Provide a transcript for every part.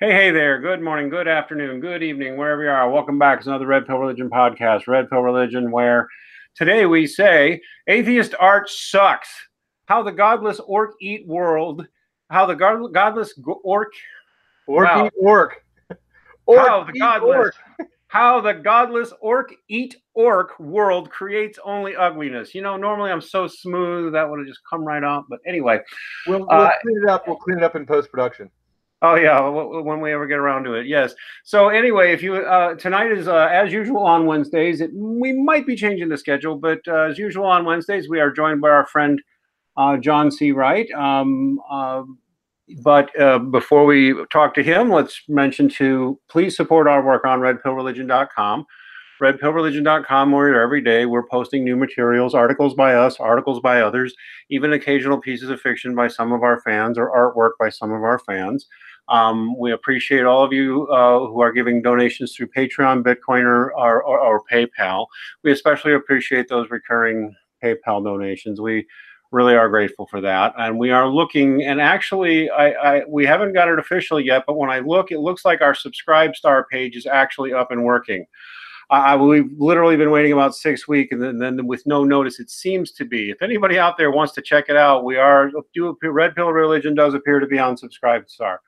Hey there. Good morning, good afternoon, good evening, wherever you are. Welcome back to another Red Pill Religion podcast, Red Pill Religion, where today we say atheist art sucks. How the godless orc eat world. How the godless orc. Orc Wow. eat orc. Orc How the eat godless. orc. How the godless orc eat orc world creates only ugliness. You know, normally I'm so smooth that would have just come right out. But anyway, We'll uh, clean it up. We'll clean it up in post production. oh yeah, when we ever get around to it, yes. So anyway, if you tonight is as usual on Wednesdays. We might be changing the schedule, but as usual on Wednesdays, we are joined by our friend John C. Wright. But before we talk to him, let's mention to please support our work on redpillreligion.com. Redpillreligion.com, where every day we're posting new materials, articles by us, articles by others, even occasional pieces of fiction by some of our fans or artwork by some of our fans. We appreciate all of you who are giving donations through Patreon, Bitcoin, or PayPal. We especially appreciate those recurring PayPal donations. We really are grateful for that. And we are looking, and actually, we haven't got it official yet, but when I look, it looks like our Subscribe Star page is actually up and working. We've literally been waiting about 6 weeks, and then with no notice, it seems to be. If anybody out there wants to check it out, Red Pill Religion does appear to be on Subscribe Star.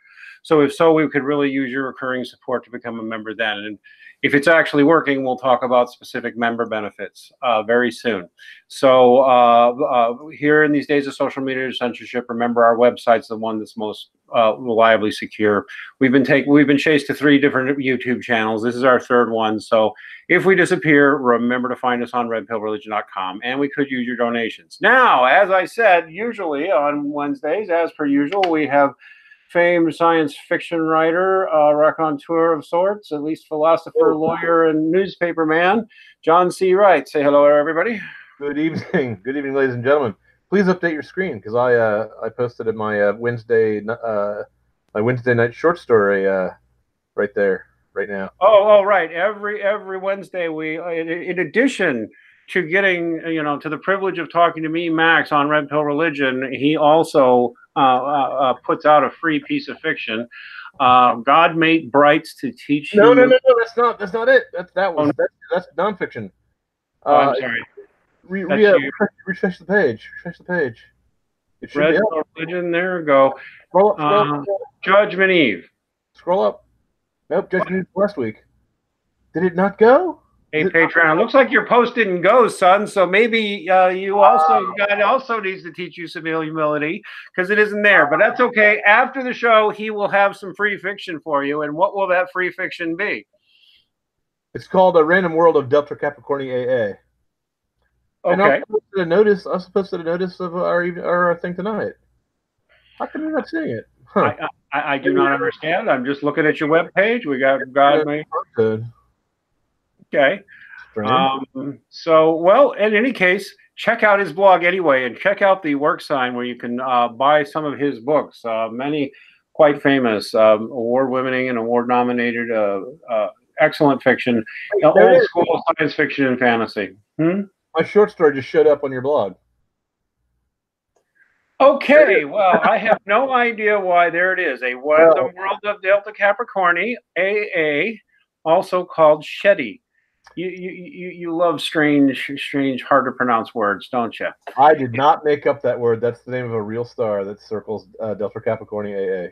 So if so, we could really use your recurring support to become a member then. And if it's actually working, we'll talk about specific member benefits very soon. So here in these days of social media censorship, remember our website's the one that's most reliably secure. We've been chased to 3 different YouTube channels. This is our 3rd one. So if we disappear, remember to find us on redpillreligion.com, and we could use your donations. Now, as I said, usually on Wednesdays, as per usual, we have famed science fiction writer, raconteur of sorts, at least philosopher, lawyer, and newspaper man, John C. Wright. Say hello, everybody. Good evening. Good evening, ladies and gentlemen. Please update your screen because I posted in my Wednesday night short story right there right now. Oh, right. Every Wednesday, we, in addition to getting, to the privilege of talking to me, Max, on Red Pill Religion, he also puts out a free piece of fiction. God made brights to teach No, you. no, no, no. That's not it. That's nonfiction. Oh, I'm sorry. Refresh the page. Refresh the page. It should Red be Pill Religion. There we go. Scroll up. Judgment Eve. Scroll up. Nope. Judgment Eve last week. Did it not go? Hey, Patreon. It looks like your post didn't go, son. So maybe God also needs to teach you some humility because it isn't there. But that's okay. After the show, he will have some free fiction for you. And what will that free fiction be? It's called A Random World of Delta Capricorni AA. Okay. And I also posted a notice of our thing tonight. How come you're not seeing it? Huh. I do not understand. I'm just looking at your webpage. We got God made. Okay. So, well, in any case, check out his blog anyway, and check out the work sign where you can buy some of his books. Many quite famous, award-winning and award-nominated, excellent fiction, old school science fiction and fantasy. My short story just showed up on your blog. Okay, well, I have no idea why. There it is. The World of Delta Capricorni, AA, also called Shetty. You love strange, hard to pronounce words, don't you? I did not make up that word. That's the name of a real star that circles Delta Capricorni AA.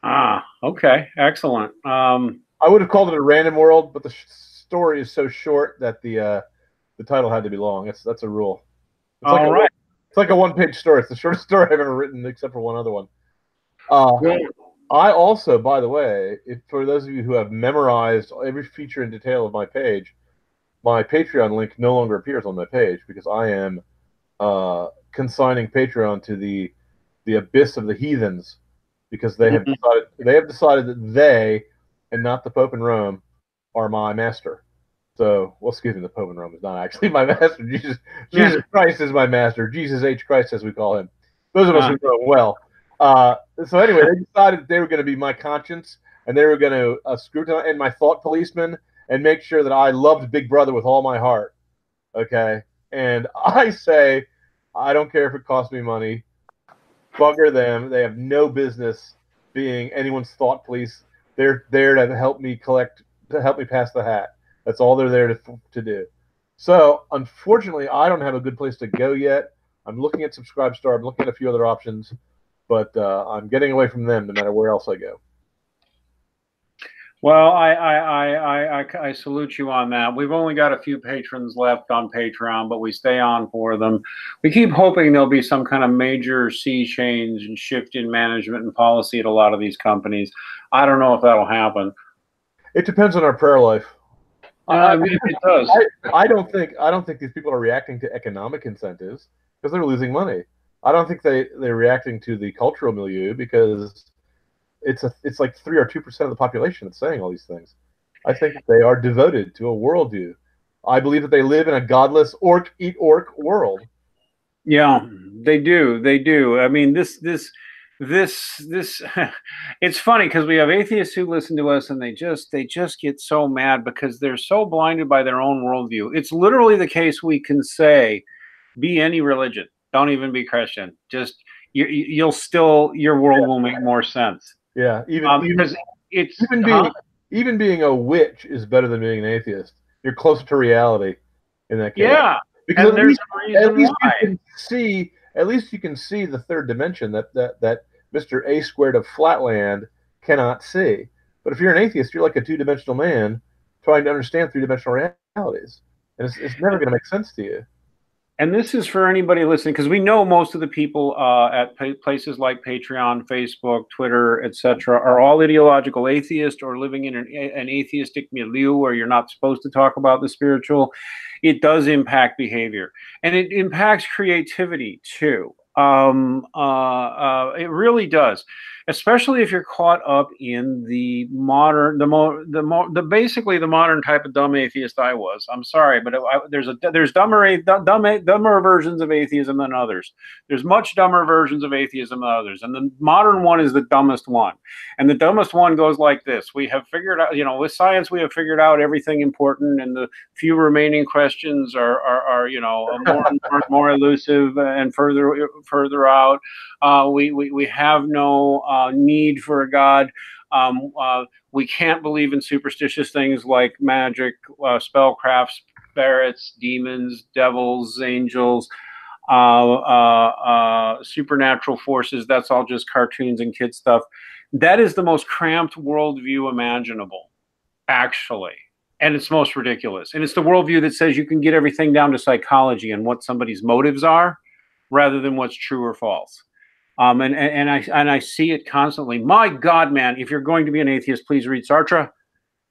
Ah, okay, excellent. I would have called it A Random World, but the story is so short that the title had to be long. That's a rule. It's like a one-page story. It's the shortest story I've ever written, except for one other one. I also, by the way, for those of you who have memorized every feature and detail of my page, my Patreon link no longer appears on my page because I am consigning Patreon to the abyss of the heathens because they have decided that they and not the Pope in Rome are my master. So, well, excuse me, the Pope in Rome is not actually my master. Jesus Christ is my master. Jesus H. Christ, as we call him. Those of us who know him well. So anyway, they decided that they were going to be my conscience, and they were going to scrutinize and my thought policeman and make sure that I loved Big Brother with all my heart. Okay? And I say, I don't care if it costs me money. Bugger them. They have no business being anyone's thought police They're there to help me pass the hat. That's all they're there to do. So unfortunately, I don't have a good place to go yet. I'm looking at Subscribestar. I'm looking at a few other options, but I'm getting away from them no matter where else I go. Well, I salute you on that. We've only got a few patrons left on Patreon, but we stay on for them. We keep hoping there'll be some kind of major sea change and shift in management and policy at a lot of these companies. I don't know if that'll happen. It depends on our prayer life. I mean, it does. I don't think these people are reacting to economic incentives because they're losing money. I don't think they're reacting to the cultural milieu because it's like 3 or 2% of the population that's saying all these things. I think they are devoted to a worldview. I believe that they live in a godless orc eat orc world. Yeah, they do. They do. I mean, this it's funny because we have atheists who listen to us and they just get so mad because they're so blinded by their own worldview. It's literally the case we can say, be any religion, don't even be Christian. Just your world will make more sense. Yeah, even being a witch is better than being an atheist. You're closer to reality in that case. Yeah, because at least you can see the third dimension that Mr. A squared of Flatland cannot see. But if you're an atheist, you're like a two-dimensional man trying to understand three-dimensional realities, and it's never going to make sense to you. And this is for anybody listening, because we know most of the people at places like Patreon, Facebook, Twitter, etc., are all ideological atheists or living in an atheistic milieu where you're not supposed to talk about the spiritual. It does impact behavior, and it impacts creativity too. It really does, especially if you're caught up in the modern, basically the modern type of dumb atheist I was. I'm sorry, but there's dumber versions of atheism than others. There's much dumber versions of atheism than others, and the modern one is the dumbest one. And the dumbest one goes like this: we have figured out, with science, we have figured out everything important, and the few remaining questions are more elusive and further out. We have no need for a God. We can't believe in superstitious things like magic, spellcraft, spirits, demons, devils, angels, supernatural forces. That's all just cartoons and kid stuff. That is the most cramped worldview imaginable, actually. And it's most ridiculous. And it's the worldview that says you can get everything down to psychology and what somebody's motives are, rather than what's true or false. And I see it constantly. My God, man, if you're going to be an atheist, please read Sartre.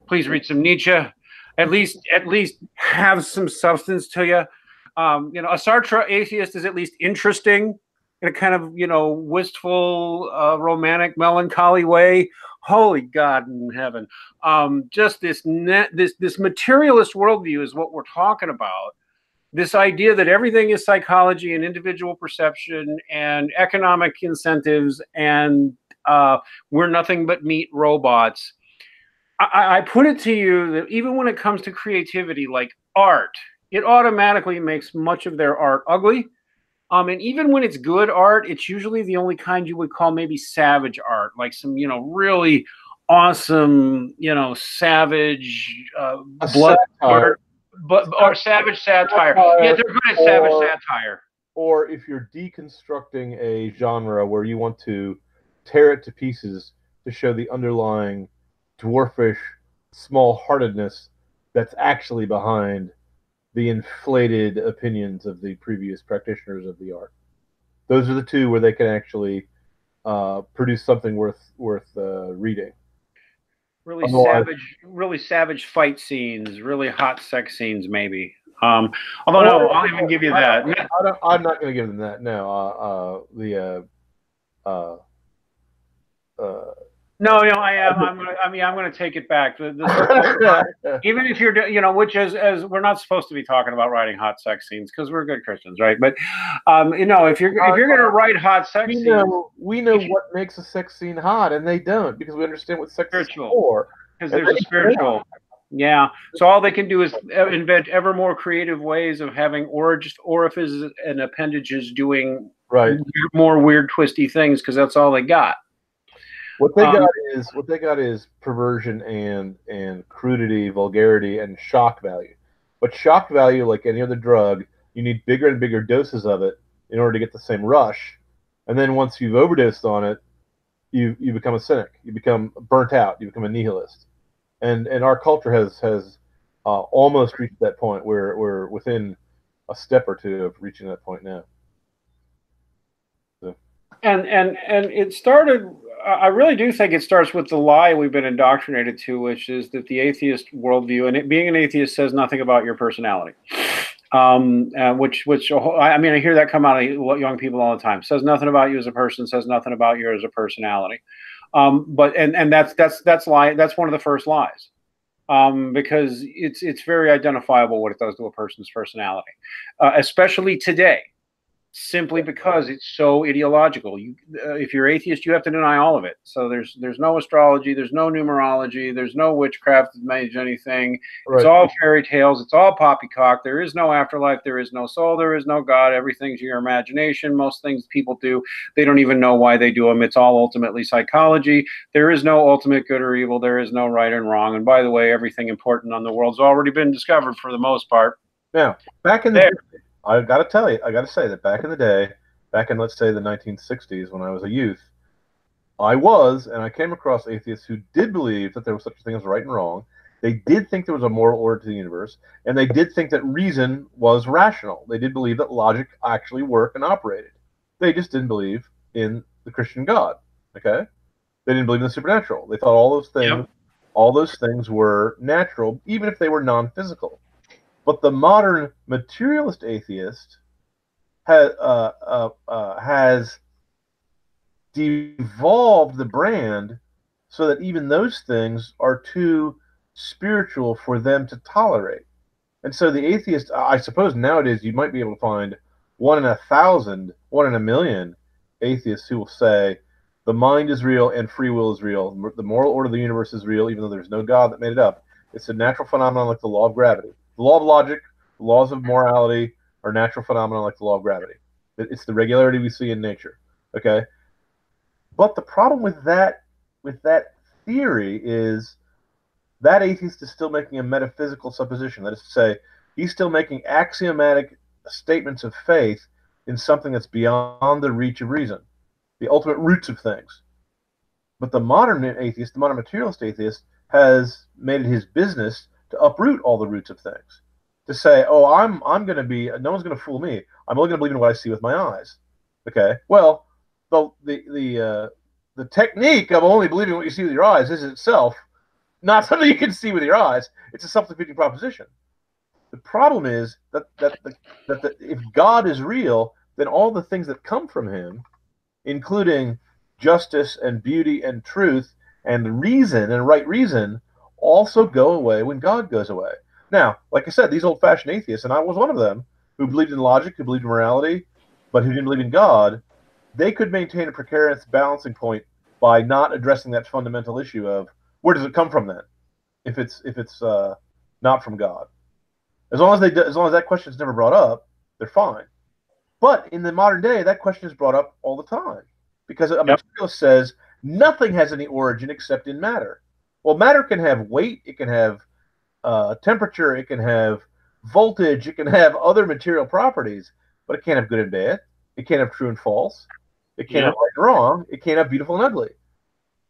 Please read some Nietzsche. At least have some substance to you. A Sartre atheist is at least interesting in a kind of, wistful, romantic, melancholy way. Holy God in heaven. Just this materialist worldview is what we're talking about. This idea that everything is psychology and individual perception and economic incentives and we're nothing but meat robots. I put it to you that even when it comes to creativity, like art, it automatically makes much of their art ugly. And even when it's good art, it's usually the only kind you would call maybe savage art, like some, really awesome, savage blood art. Or savage satire. Yeah, they're good at savage satire. Or if you're deconstructing a genre where you want to tear it to pieces to show the underlying dwarfish small-heartedness that's actually behind the inflated opinions of the previous practitioners of the art. Those are the two where they can actually produce something worth reading. Really savage fight scenes, really hot sex scenes, maybe. Although no, I'll even give you that. I'm not going to give them that. No, No, I am. I'm going to take it back. Even if you're, which as we're not supposed to be talking about writing hot sex scenes because we're good Christians, right? But if you're going to write hot sex scenes, we know what makes a sex scene hot, and they don't because we understand what sex is for. Because there's a spiritual. Yeah. So all they can do is invent ever more creative ways of having orifices and appendages doing more weird, twisty things because that's all they got. What they got is perversion and crudity, vulgarity, and shock value. But shock value, like any other drug, you need bigger and bigger doses of it in order to get the same rush. And then once you've overdosed on it, you become a cynic. You become burnt out. You become a nihilist. And our culture has almost reached that point where we're within a step or two of reaching that point now. So. And it started. I really do think it starts with the lie we've been indoctrinated to, which is that the atheist worldview, and being an atheist says nothing about your personality. Which I mean, I hear that come out of young people all the time. Says nothing about you as a person. Says nothing about you as a personality. But that's lie. That's one of the first lies. Because it's very identifiable what it does to a person's personality, especially today, simply because it's so ideological. If you're atheist, you have to deny all of it. So there's no astrology, there's no numerology, there's no witchcraft that made anything. Right. It's all fairy tales. It's all poppycock. There is no afterlife. There is no soul. There is no God. Everything's your imagination. Most things people do, they don't even know why they do them. It's all ultimately psychology. There is no ultimate good or evil. There is no right and wrong. And by the way, everything important on the world's already been discovered for the most part. Now, back in the I got to say that back in the day, back in, let's say, the 1960s, when I was a youth, and I came across atheists who did believe that there was such a thing as right and wrong. They did think there was a moral order to the universe, and they did think that reason was rational. They did believe that logic actually worked and operated. They just didn't believe in the Christian God, okay? They didn't believe in the supernatural. They thought all those things were natural, even if they were non-physical. But the modern materialist atheist has devolved the brand so that even those things are too spiritual for them to tolerate. And so the atheist, I suppose nowadays you might be able to find 1 in 1,000, 1 in a million atheists who will say the mind is real and free will is real. The moral order of the universe is real, even though there's no God that made it up. It's a natural phenomenon like the law of gravity. The law of logic, the laws of morality are natural phenomena like the law of gravity. It's the regularity we see in nature. Okay? But the problem with that theory is that atheist is still making a metaphysical supposition. That is to say, he's still making axiomatic statements of faith in something that's beyond the reach of reason, the ultimate roots of things. But the modern atheist, the modern materialist atheist, has made it his business to uproot all the roots of things, to say, "Oh, I'm going to be. No one's going to fool me. I'm only going to believe in what I see with my eyes." Okay. Well, the technique of only believing what you see with your eyes is itself not something you can see with your eyes. It's a self-defeating proposition. The problem is that if God is real, then all the things that come from Him, including justice and beauty and truth and reason and right reason, also go away when God goes away. Now, like I said, these old-fashioned atheists, and I was one of them, who believed in logic, who believed in morality, but who didn't believe in God, they could maintain a precarious balancing point by not addressing that fundamental issue of where does it come from then, if it's not from God. As long as that question is never brought up, they're fine. But in the modern day, that question is brought up all the time because a materialist says nothing has any origin except in matter. Well, matter can have weight, it can have temperature, it can have voltage, it can have other material properties, but it can't have good and bad. It can't have true and false. It can't have right and wrong. It can't have beautiful and ugly.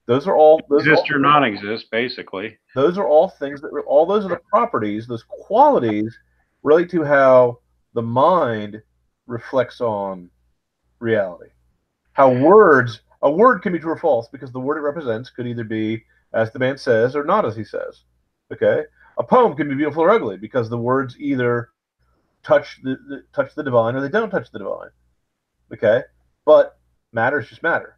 Those are all exist or non-exist, basically. Those are all things those are the properties, those qualities relate to how the mind reflects on reality. How a word can be true or false because the word it represents could either be as the man says or not as he says. Okay? A poem can be beautiful or ugly because the words either touch the divine or they don't touch the divine. Okay? But matter is just matter.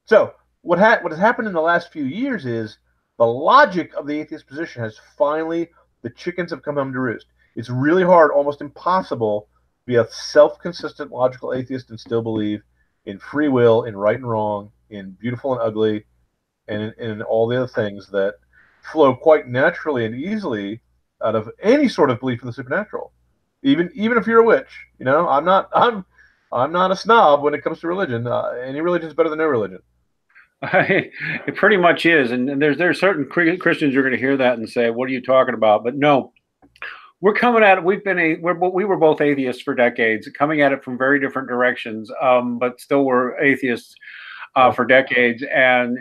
So what has happened in the last few years is the logic of the atheist position has finally, the chickens have come home to roost. It's really hard, almost impossible, to be a self-consistent logical atheist and still believe in free will, in right and wrong, in beautiful and ugly, and in all the other things that flow quite naturally and easily out of any sort of belief in the supernatural. Even if you're a witch, I'm not a snob when it comes to religion. Any religion is better than no religion. It pretty much is, and there's certain Christians you're going to hear that and say, "What are you talking about?" But no, we're coming at it. We were both atheists for decades, coming at it from very different directions, but still we're atheists for decades, and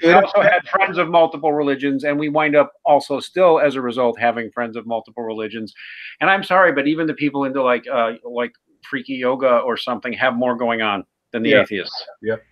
we also had friends of multiple religions, and we wind up also still as a result having friends of multiple religions. And I'm sorry, but even the people into like freaky yoga or something have more going on than the atheists. Yep.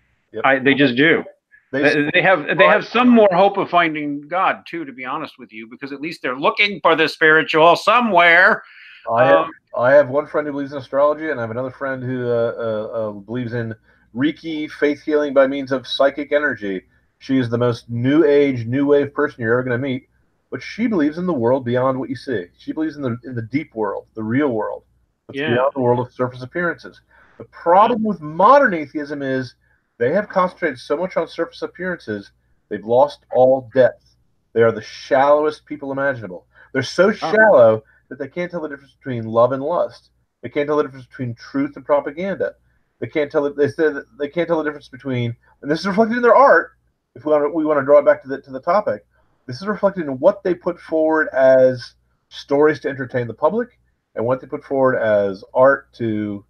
They just do. They have some more hope of finding God too, to be honest with you, because at least they're looking for the spiritual somewhere. I have one friend who believes in astrology, and I have another friend who believes in Reiki, faith healing by means of psychic energy. She is the most new age, new wave person you're ever going to meet, but she believes in the world beyond what you see. She believes in the deep world, the real world, beyond the world of surface appearances. The problem with modern atheism is they have concentrated so much on surface appearances, they've lost all depth. They are the shallowest people imaginable. They're so shallow that they can't tell the difference between love and lust. They can't tell the difference between truth and propaganda. They can't tell. They said they can't tell the difference between, and this is reflected in their art. If we want to draw it back to the topic, this is reflected in what they put forward as stories to entertain the public, and what they put forward as art to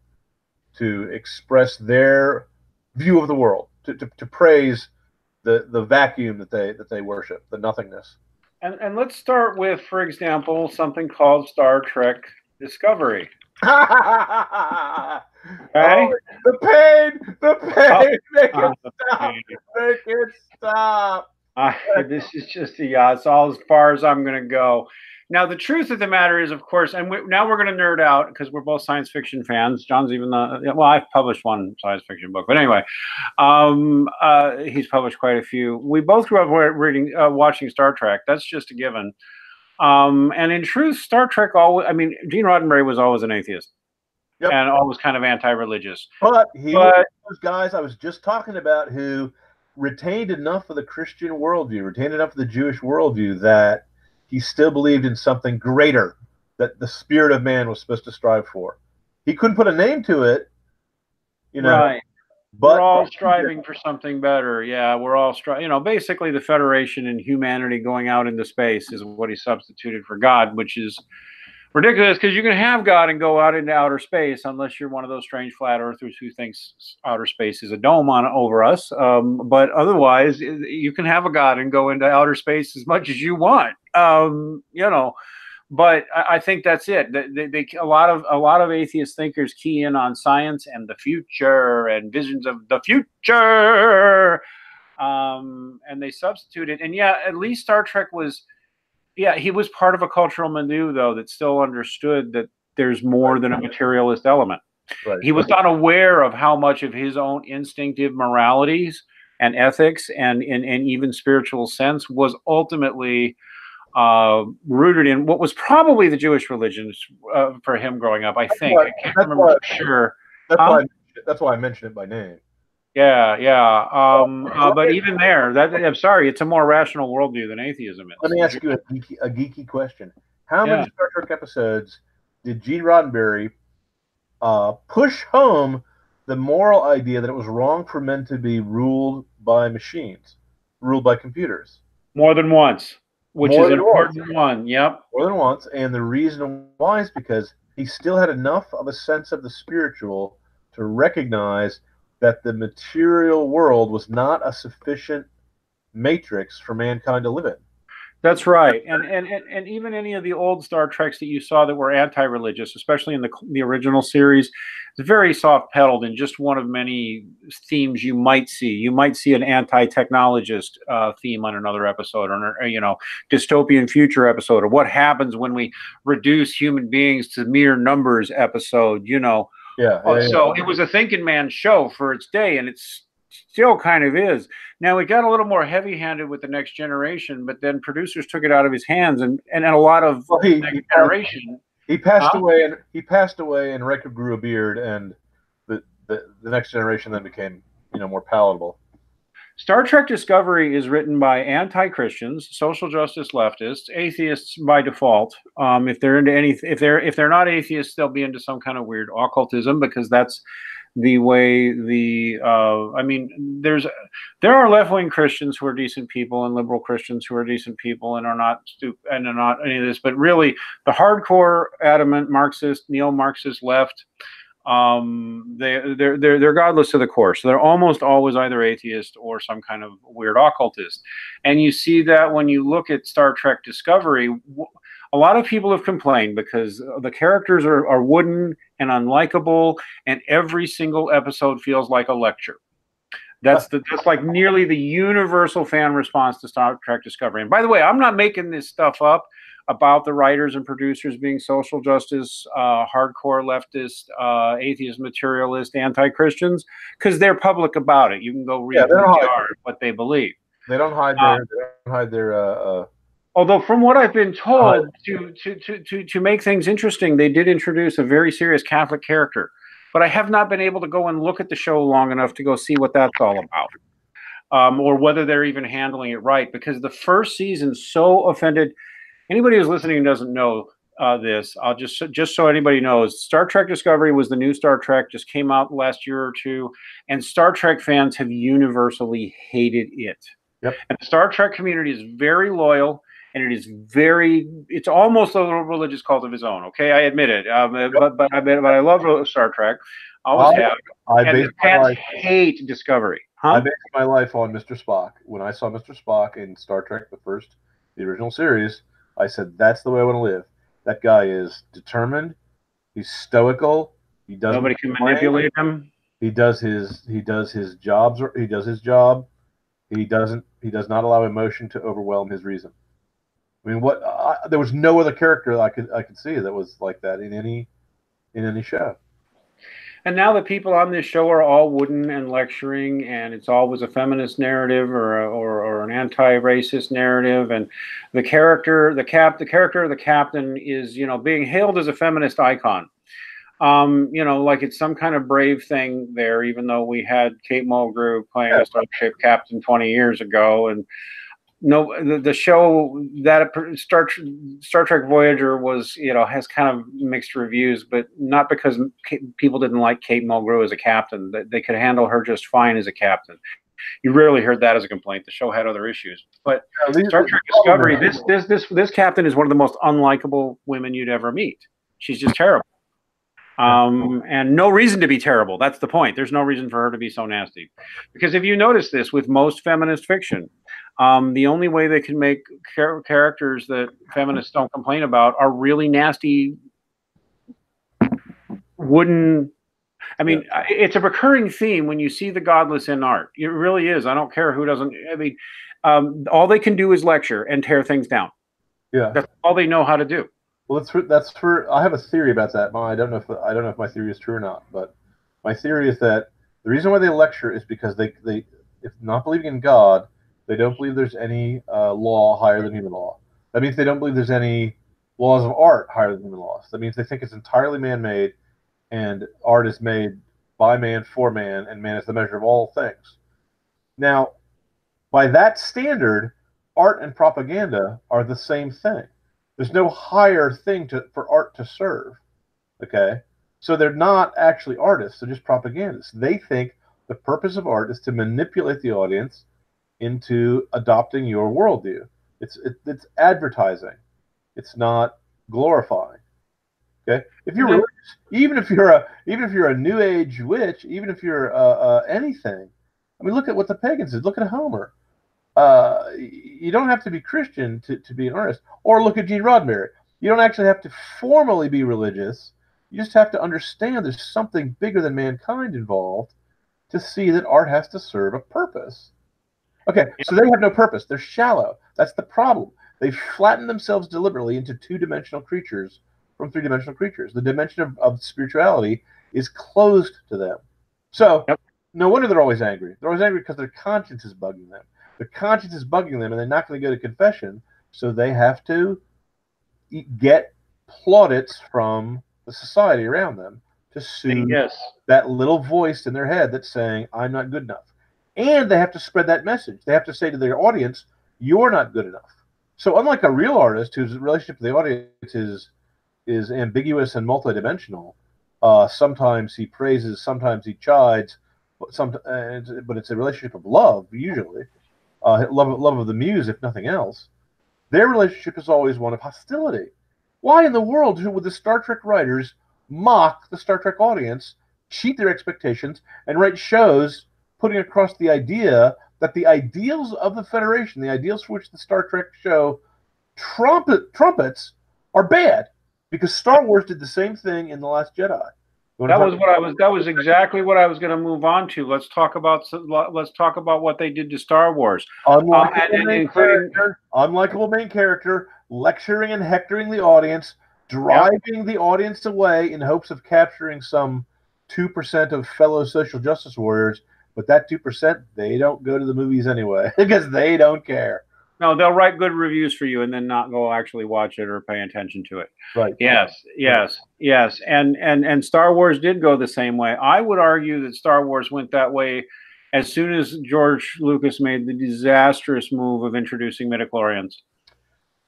express their view of the world, to praise the vacuum that they worship, the nothingness. And let's start with, for example, something called Star Trek Discovery. Okay? Oh, the pain! Make it stop! Make it stop! This is just it's all as far as I'm going to go. Now, the truth of the matter is, of course, and now we're going to nerd out because we're both science fiction fans. John's even I've published one science fiction book, but anyway, he's published quite a few. We both grew up watching Star Trek. That's just a given. And in truth, Star Trek Gene Roddenberry was always an atheist. Yep. And always kind of anti-religious. But he was those guys I was just talking about who retained enough of the Christian worldview, retained enough of the Jewish worldview that he still believed in something greater that the spirit of man was supposed to strive for. He couldn't put a name to it, Right. But we're all striving for something better. Yeah, we're all striving. Basically the Federation and humanity going out into space is what he substituted for God, which is ridiculous because you can have God and go out into outer space unless you're one of those strange flat earthers who thinks outer space is a dome over us. But otherwise, you can have a God and go into outer space as much as you want. But I think that's it. A lot of atheist thinkers key in on science and the future and visions of the future, and they substitute it. And at least Star Trek was. Yeah, he was part of a cultural milieu, though, that still understood that there's more than a materialist element. Right. He was unaware of how much of his own instinctive moralities and ethics and even spiritual sense was ultimately rooted in what was probably the Jewish religion for him growing up, I think. I can't remember for sure. That's why I mentioned it by name. Yeah. But even there, I'm sorry, it's a more rational worldview than atheism is. Let me ask you a geeky question. How many Star Trek episodes did Gene Roddenberry push home the moral idea that it was wrong for men to be ruled by machines, ruled by computers? More than once, which is an important one. Yep. More than once. And the reason why is because he still had enough of a sense of the spiritual to recognize that the material world was not a sufficient matrix for mankind to live in. That's right, and even any of the old Star Treks that you saw that were anti-religious, especially in the original series, it's very soft-pedaled and just one of many themes you might see. You might see an anti-technologist theme on another episode, or dystopian future episode, or what happens when we reduce human beings to mere numbers episode. So it was a thinking man's show for its day, and it's still kind of is. Now it got a little more heavy-handed with the Next Generation, but then producers took it out of his hands, and a lot of Next Generation. He passed away, and Riker grew a beard, and the Next Generation then became more palatable. Star Trek Discovery is written by anti-Christians, social justice leftists, atheists by default. If they're into if they're not atheists, they'll be into some kind of weird occultism because that's the way I mean, there are left-wing Christians who are decent people and liberal Christians who are decent people and are not stupid and are not any of this, but really the hardcore adamant Marxist, neo-Marxist left, they're godless to the core. So they're almost always either atheist or some kind of weird occultist. And you see that when you look at Star Trek Discovery. A lot of people have complained because the characters are wooden and unlikable, and every single episode feels like a lecture. That's like nearly the universal fan response to Star Trek Discovery. And by the way, I'm not making this stuff up about the writers and producers being social justice, hardcore leftist, atheist, materialist, anti-Christians, because they're public about it. You can go read who they are, what they believe. They don't hide their although from what I've been told, to make things interesting, they did introduce a very serious Catholic character. But I have not been able to go and look at the show long enough to go see what that's all about. Or whether they're even handling it right. Because the first season so offended anybody who's listening and doesn't know this. I'll just so anybody knows, Star Trek Discovery was the new Star Trek, just came out last year or two, and Star Trek fans have universally hated it. Yep. And the Star Trek community is very loyal. And it's almost a little religious cult of its own. Okay, I admit it. But I love Star Trek. Always have. And fans hate Discovery. I based my life on Mr. Spock. When I saw Mr. Spock in Star Trek, the original series, I said, "That's the way I want to live." That guy is determined. He's stoical. He doesn't. Nobody can manipulate him. He does his jobs. He does his job. He does not allow emotion to overwhelm his reason. I mean, there was no other character I could see that was like that in any show. And now the people on this show are all wooden and lecturing, and it's always a feminist narrative or an anti-racist narrative, and the character of the captain is being hailed as a feminist icon. Like it's some kind of brave thing there, even though we had Kate Mulgrew playing a starship captain 20 years ago, and. No, the show that Star Trek Voyager was, has kind of mixed reviews, but not because people didn't like Kate Mulgrew as a captain. They could handle her just fine as a captain. You rarely heard that as a complaint. The show had other issues, but Star Trek Discovery, this captain is one of the most unlikable women you'd ever meet. She's just terrible. And no reason to be terrible. That's the point. There's no reason for her to be so nasty. Because if you notice this with most feminist fiction, the only way they can make characters that feminists don't complain about are really nasty, wooden. I mean, it's a recurring theme when you see the godless in art. It really is. I don't care who doesn't. I mean, all they can do is lecture and tear things down. Yeah, that's all they know how to do. Well, I have a theory about that. I don't know if my theory is true or not, but my theory is that the reason why they lecture is because they if not believing in God, they don't believe there's any law higher than human law. That means they don't believe there's any laws of art higher than human laws. That means they think it's entirely man-made, and art is made by man for man, and man is the measure of all things. Now, by that standard, art and propaganda are the same thing. There's no higher thing for art to serve, okay? So they're not actually artists, they're just propagandists. They think the purpose of art is to manipulate the audience into adopting your worldview. It's advertising. It's not glorifying. Okay? If you're religious, even if you're a New Age witch, even if you're anything, I mean, look at what the pagans did. Look at Homer. You don't have to be Christian to be an artist. Or look at Gene Roddenberry. You don't actually have to formally be religious. You just have to understand there's something bigger than mankind involved to see that art has to serve a purpose. Okay, so they have no purpose. They're shallow. That's the problem. They've flattened themselves deliberately into two-dimensional creatures from three-dimensional creatures. The dimension of spirituality is closed to them. So no wonder they're always angry. They're always angry because their conscience is bugging them. Their conscience is bugging them, and they're not going to go to confession, so they have to get plaudits from the society around them to soothe that little voice in their head that's saying, I'm not good enough. And they have to spread that message. They have to say to their audience, you're not good enough. So unlike a real artist whose relationship to the audience is ambiguous and multidimensional, Sometimes he praises, sometimes he chides, but it's a relationship of love, usually. Love of the muse, if nothing else. Their relationship is always one of hostility. Why in the world would the Star Trek writers mock the Star Trek audience, cheat their expectations, and write shows putting across the idea that the ideals of the Federation, the ideals for which the Star Trek show trumpets, are bad? Because Star Wars did the same thing in The Last Jedi. That was exactly what I was going to move on to. Let's talk about what they did to Star Wars. Unlikable main character, lecturing and hectoring the audience, driving the audience away in hopes of capturing some 2% of fellow social justice warriors. But that 2%, they don't go to the movies anyway because they don't care. No, they'll write good reviews for you and then not go actually watch it or pay attention to it. Right. Yes. And Star Wars did go the same way. I would argue that Star Wars went that way as soon as George Lucas made the disastrous move of introducing midichlorians.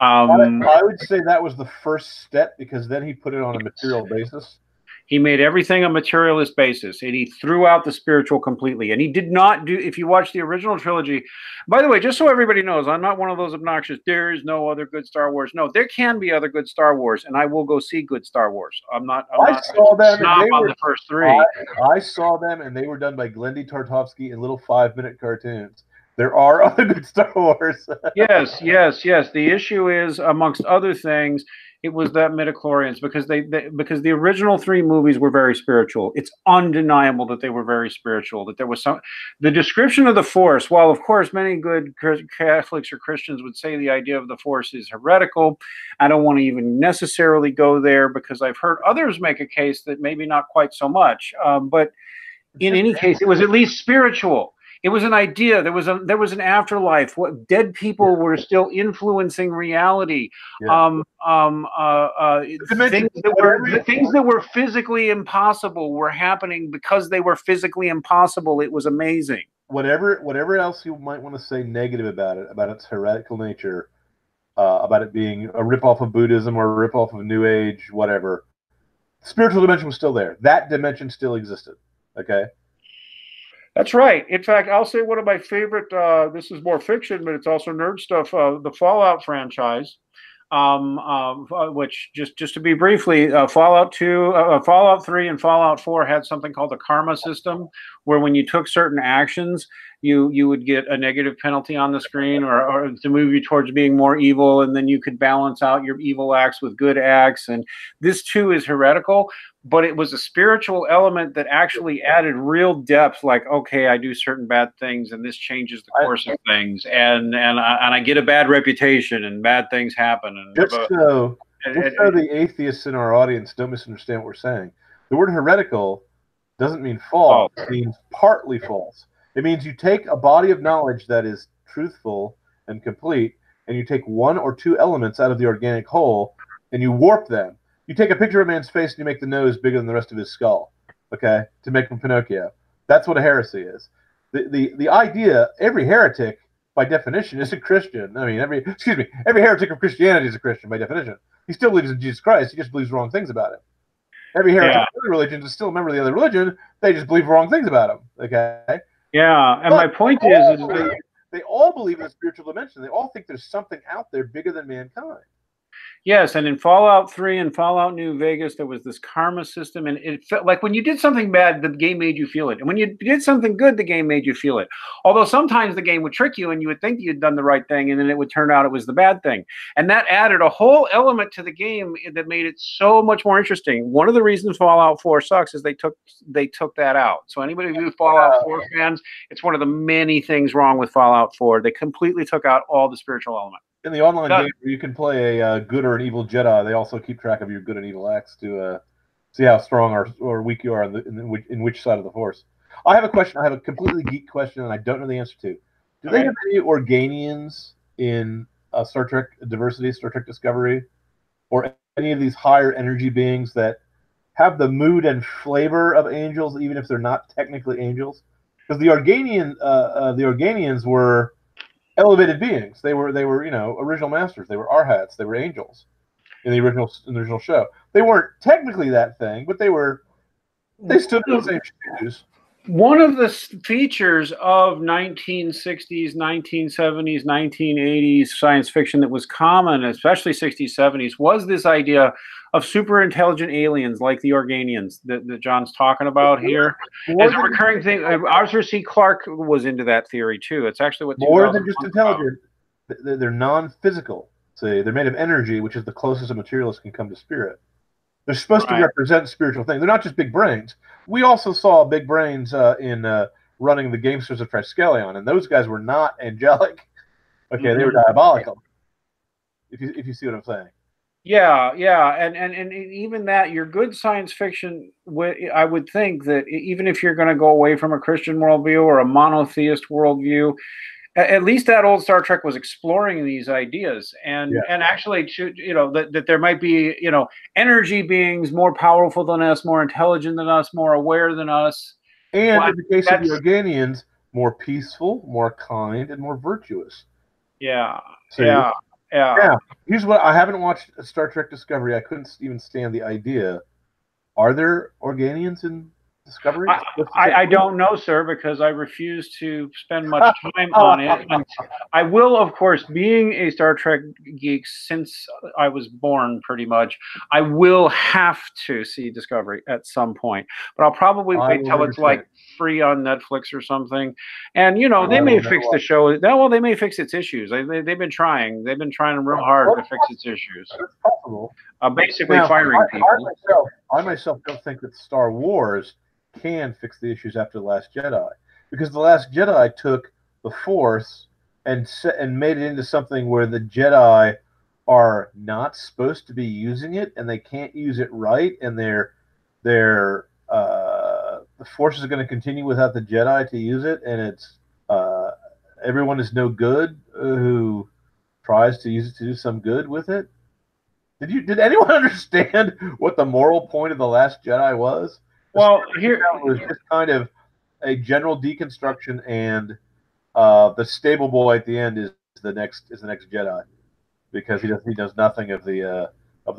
I would say that was the first step, because then he put it on a material basis. He made everything a materialist basis, and he threw out the spiritual completely. And he did not do, if you watch the original trilogy, by the way, just so everybody knows, I'm not one of those obnoxious, there is no other good Star Wars. No, there can be other good Star Wars, and I will go see good Star Wars. I saw them on the first three. I saw them, and they were done by Glendy Tartovsky in little 5-minute cartoons. There are other good Star Wars. Yes. The issue is, amongst other things, it was that midichlorians, because because the original 3 movies were very spiritual. It's undeniable that they were very spiritual, that there was the description of the Force, while of course many good Catholics or Christians would say the idea of the Force is heretical, I don't want to even necessarily go there, because I've heard others make a case that maybe not quite so much, but in any case, it was at least spiritual. It was an idea. There was an afterlife. What dead people were still influencing reality. Things that were physically impossible were happening because they were physically impossible. It was amazing. Whatever else you might want to say negative about it, about its heretical nature, about it being a ripoff of Buddhism or a ripoff of New Age, whatever, the spiritual dimension was still there. That dimension still existed. Okay. That's right. In fact, I'll say one of my favorite, this is more fiction, but it's also nerd stuff, the Fallout franchise, which, just to be briefly, Fallout 2, Fallout 3 and Fallout 4 had something called the karma system, where when you took certain actions, you would get a negative penalty on the screen, or to move you towards being more evil, and then you could balance out your evil acts with good acts. And this too is heretical, but it was a spiritual element that actually added real depth, like, okay, I do certain bad things and this changes the course of things, and I get a bad reputation and bad things happen. And just so the atheists in our audience don't misunderstand what we're saying, the word heretical doesn't mean false. It means partly false. It means you take a body of knowledge that is truthful and complete, and you take 1 or 2 elements out of the organic whole, and you warp them. You take a picture of a man's face and you make the nose bigger than the rest of his skull, okay, to make him Pinocchio. That's what a heresy is. The idea, every heretic, by definition, is a Christian. I mean, every heretic of Christianity is a Christian by definition. He still believes in Jesus Christ. He just believes wrong things about him. Every heretic of other religions is still a member of the other religion. They just believe wrong things about him, okay? Yeah, and my point is they all believe in a spiritual dimension. They all think there's something out there bigger than mankind. Yes, and in Fallout 3 and Fallout New Vegas, there was this karma system, and it felt like when you did something bad, the game made you feel it. And when you did something good, the game made you feel it. Although sometimes the game would trick you, and you would think you'd done the right thing, and then it would turn out it was the bad thing. And that added a whole element to the game that made it so much more interesting. One of the reasons Fallout 4 sucks is they took that out. So anybody who's Fallout 4 fans, it's one of the many things wrong with Fallout 4. They completely took out all the spiritual element. In the online game where you can play a good or an evil Jedi, they also keep track of your good and evil acts to see how strong or weak you are in which side of the Force. I have a question. I have a completely geek question, and I don't know the answer to. Do they have any Organians in Star Trek Diversity, Star Trek Discovery, or any of these higher energy beings that have the mood and flavor of angels, even if they're not technically angels? Because the Organians were elevated beings. They were original masters. They were arhats. They were angels in the original show. They weren't technically that thing, but they were They stood in the same shoes. One of the features of 1960s, 1970s, 1980s science fiction that was common, especially 60s, 70s, was this idea of super intelligent aliens like the Organians that John's talking about here. As a recurring thing, Arthur C. Clarke was into that theory too. It's actually what more than just intelligent. They're non-physical. So they're made of energy, which is the closest a materialist can come to spirit. They're supposed to represent spiritual things. They're not just big brains. We also saw big brains in running the Gamesters of Triskelion, and those guys were not angelic. Okay, they were diabolical. If you see what I'm saying. Yeah, and even that, your good science fiction, I would think that even if you're going to go away from a Christian worldview or a monotheist worldview, at least that old Star Trek was exploring these ideas, and actually, that there might be, energy beings more powerful than us, more intelligent than us, more aware than us, and in the case of the Organians, more peaceful, more kind, and more virtuous. Yeah, yeah. Now, here's what I haven't watched Star Trek Discovery. I couldn't even stand the idea. Are there Organians in Discovery? I don't know, sir, because I refuse to spend much time on it. I will, of course, being a Star Trek geek since I was born, pretty much, I will have to see Discovery at some point. But I'll probably wait till it's like free on Netflix or something. And they may fix the show. Well, they may fix its issues. They've been trying. They've been trying real hard to fix its issues. Basically, firing people. I myself don't think that Star Wars can fix the issues after The Last Jedi, because The Last Jedi took the Force and made it into something where the Jedi are not supposed to be using it, and they can't use it right, and the Force is going to continue without the Jedi to use it, and it's everyone is no good who tries to use it to do some good with it. Did anyone understand what the moral point of The Last Jedi was? Well, here it was just kind of a general deconstruction, and the stable boy at the end is the next Jedi, because he does nothing of the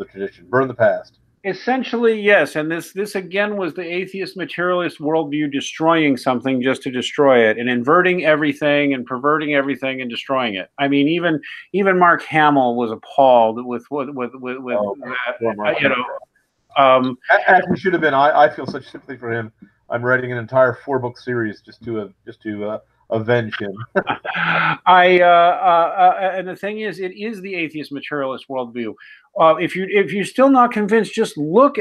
tradition. Burn the past. Essentially, yes, and this again was the atheist materialist worldview destroying something just to destroy it, and inverting everything and perverting everything and destroying it. I mean, even Mark Hamill was appalled with that. As he should have been. I feel such sympathy for him. I'm writing an entire 4-book series just to avenge him. And the thing is, it is the atheist materialist worldview. If you're still not convinced, just look,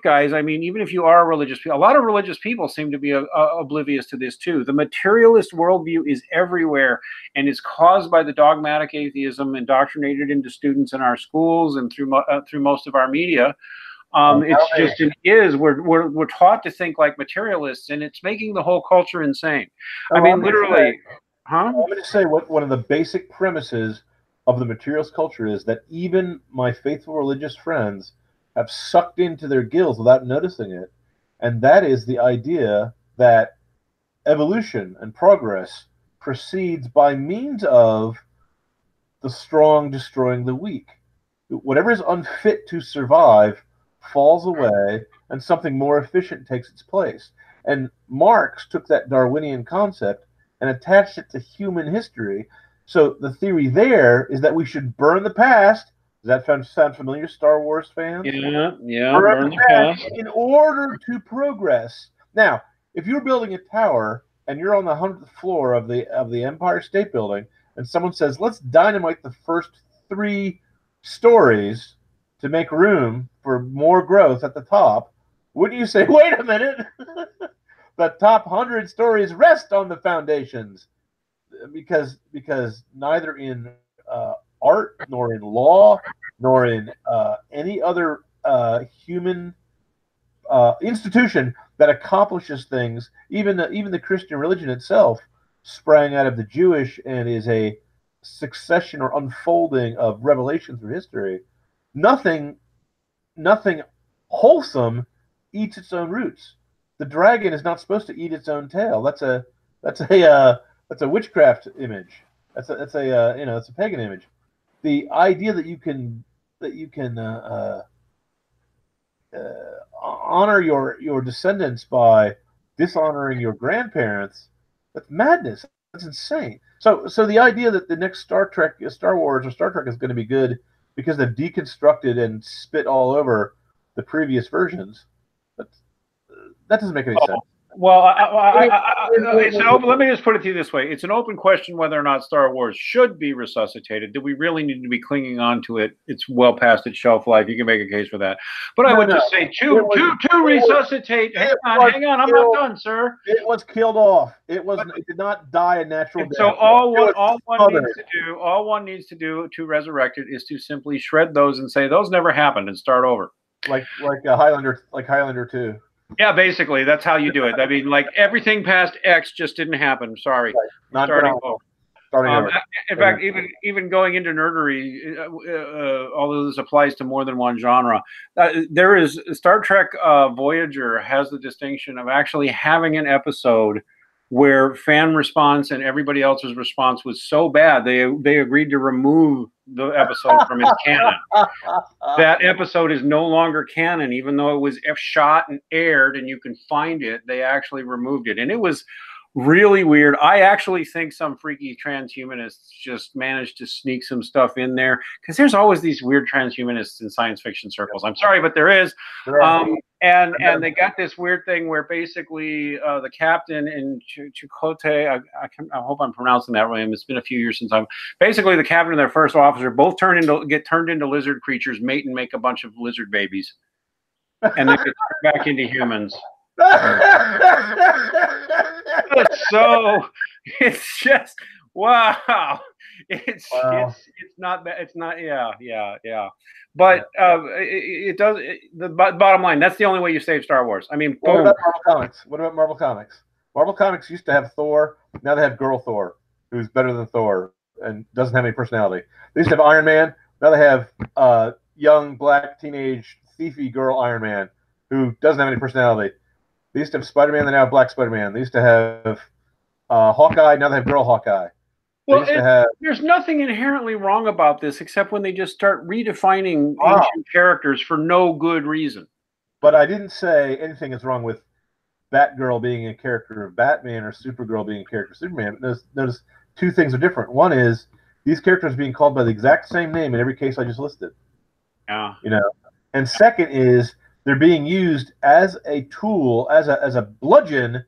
guys. I mean, even if you are religious, a lot of religious people seem to be oblivious to this too. The materialist worldview is everywhere, and is caused by the dogmatic atheism indoctrinated into students in our schools and through most of our media. We're taught to think like materialists, and it's making the whole culture insane. I mean, literally. I'm going to say what one of the basic premises of the materialist culture is, that even my faithful religious friends have sucked into their gills without noticing it, and that is the idea that evolution and progress proceeds by means of the strong destroying the weak. Whatever is unfit to survive falls away, and something more efficient takes its place. And Marx took that Darwinian concept and attached it to human history. So the theory there is that we should burn the past. Does that sound familiar, Star Wars fans? Yeah. Burn the past in order to progress. Now, if you're building a tower and you're on the 100th floor of the Empire State Building, and someone says, let's dynamite the first 3 stories to make room for more growth at the top, wouldn't you say, wait a minute, the top 100 stories rest on the foundations? Because neither in art, nor in law, nor in any other human institution that accomplishes things, even the Christian religion itself sprang out of the Jewish and is a succession or unfolding of revelation through history. Nothing wholesome eats its own roots. The dragon is not supposed to eat its own tail. That's a witchcraft image. It's a pagan image. The idea that you can honor your descendants by dishonoring your grandparents, that's madness. That's insane. So the idea that the next Star Wars or Star Trek is going to be good because they've deconstructed and spit all over the previous versions, that doesn't make any sense. Well, let me just put it to you this way. It's an open question whether or not Star Wars should be resuscitated. Do we really need to be clinging on to it? It's well past its shelf life. You can make a case for that. But I would just say to resuscitate. Hang on, I'm not done, sir. It was killed off. It did not die a natural death. So all one needs to do to resurrect it is to simply shred those and say those never happened and start over. Like Highlander 2. Yeah, basically, that's how you do it. I mean, like everything past X just didn't happen. Sorry, right. Not starting over. In fact, even going into nerdery, although this applies to more than one genre, there is Star Trek Voyager has the distinction of actually having an episode where fan response and everybody else's response was so bad they agreed to remove the episode from its canon. That episode is no longer canon, even though it was shot and aired and you can find it. They actually removed it, and it was really weird. I actually think some freaky transhumanists just managed to sneak some stuff in there, because there's always these weird transhumanists in science fiction circles. I'm sorry, but there is. And they got this weird thing where basically the captain in Chakotay, I hope I'm pronouncing that right. It's been a few years since basically the captain and their first officer both get turned into lizard creatures, mate, and make a bunch of lizard babies, and then get turned back into humans. So it's just wow. It's not bad. It's not but it does the bottom line, that's the only way you save Star Wars. I mean, boom. What about Marvel Comics? Marvel Comics used to have Thor. Now they have Girl Thor, who's better than Thor and doesn't have any personality. They used to have Iron Man. Now they have young black teenage thiefy girl Iron Man who doesn't have any personality. They used to have Spider-Man. They now have Black Spider-Man. They used to have Hawkeye. Now they have Girl Hawkeye. Well, there's nothing inherently wrong about this except when they just start redefining ancient characters for no good reason. But I didn't say anything is wrong with Batgirl being a character of Batman or Supergirl being a character of Superman. Notice two things are different. One is these characters being called by the exact same name in every case I just listed. Yeah. You know. And second is they're being used as a tool, as a bludgeon